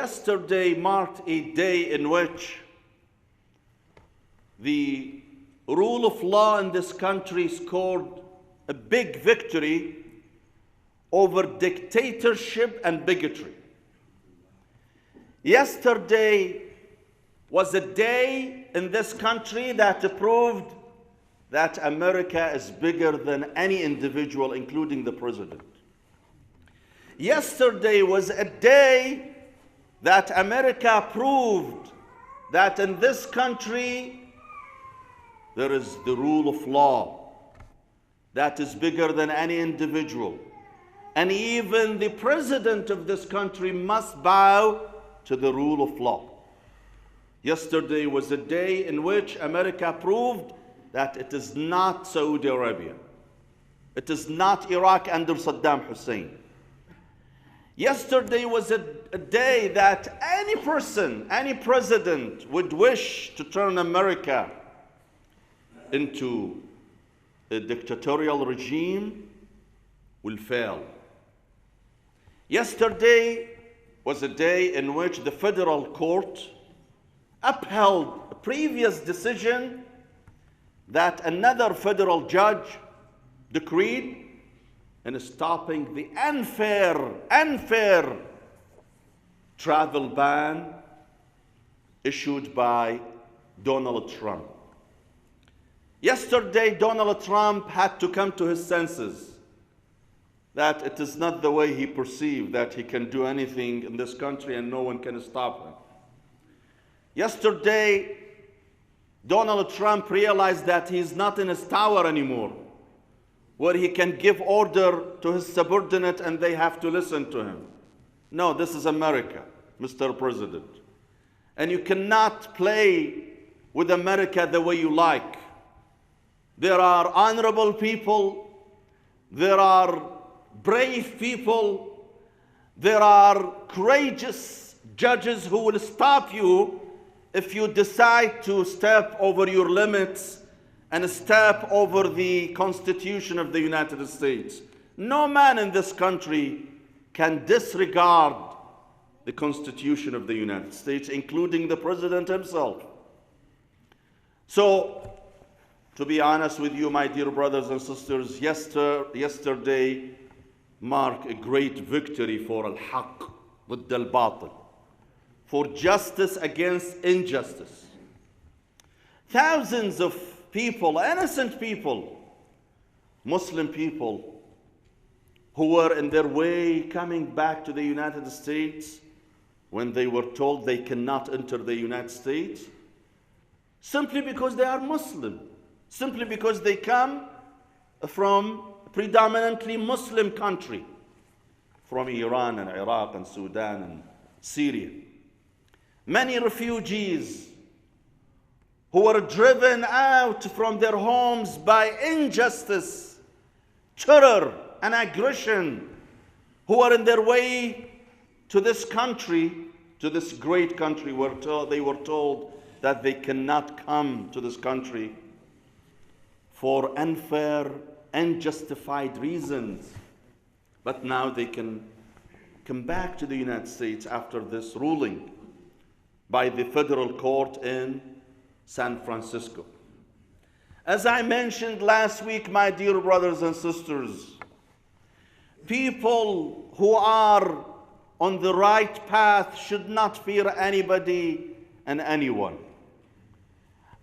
yesterday marked a day in which the rule of law in this country scored a big victory over dictatorship and bigotry. Yesterday was a day in this country that proved that America is bigger than any individual, including the president. Yesterday was a day that America proved that in this country there is the rule of law that is bigger than any individual. And even the president of this country must bow to the rule of law. Yesterday was a day in which America proved that it is not Saudi Arabia. It is not Iraq under Saddam Hussein. Yesterday was a day that any person, any president would wish to turn America into a dictatorial regime will fail. Yesterday was a day in which the federal court upheld a previous decision that another federal judge decreed in stopping the unfair travel ban issued by Donald Trump. Yesterday, Donald Trump had to come to his senses that it is not the way he perceived that he can do anything in this country and no one can stop him. Yesterday, Donald Trump realized that he's not in his tower anymore, where he can give order to his subordinate and they have to listen to him. No, this is America, Mr. President. And you cannot play with America the way you like. There are honorable people, there are brave people, there are courageous judges who will stop you if you decide to step over your limits and step over the Constitution of the United States. No man in this country can disregard the Constitution of the United States, including the President himself. So, to be honest with you, my dear brothers and sisters, yesterday marked a great victory for al-haq ضد al-batil, for justice against injustice. Thousands of people, innocent people, Muslim people, who were in their way coming back to the United States when they were told they cannot enter the United States, simply because they are Muslim, simply because they come from a predominantly Muslim country, from Iran and Iraq and Sudan and Syria. Many refugees who were driven out from their homes by injustice, terror, and aggression, who are in their way to this country, to this great country, they were told that they cannot come to this country for unfair, unjustified reasons. But now they can come back to the United States after this ruling by the federal court in San Francisco. As I mentioned last week, my dear brothers and sisters, people who are on the right path should not fear anybody and anyone.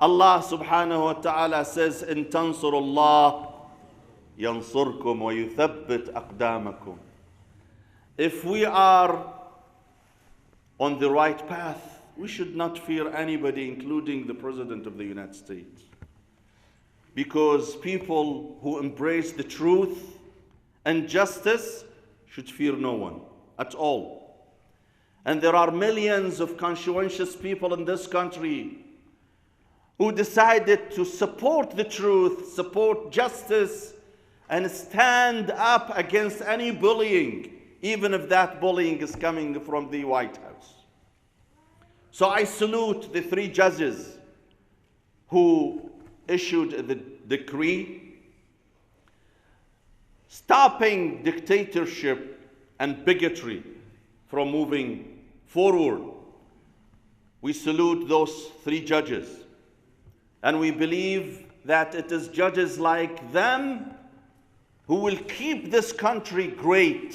Allah subhanahu wa ta'ala says, "In tansurullah yansurkum wa yuthabbit aqdamakum." If we are on the right path, we should not fear anybody, including the President of the United States. Because people who embrace the truth and justice should fear no one at all. And there are millions of conscientious people in this country who decided to support the truth, support justice, and stand up against any bullying, even if that bullying is coming from the White House. So I salute the 3 judges who issued the decree stopping dictatorship and bigotry from moving forward. We salute those three judges, and we believe that it is judges like them who will keep this country great,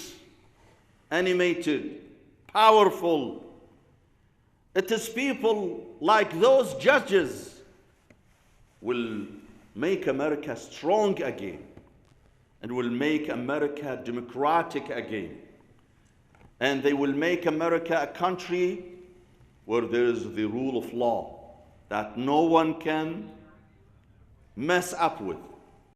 animated, powerful. It is people like those judges will make America strong again and will make America democratic again. And they will make America a country where there is the rule of law that no one can mess up with.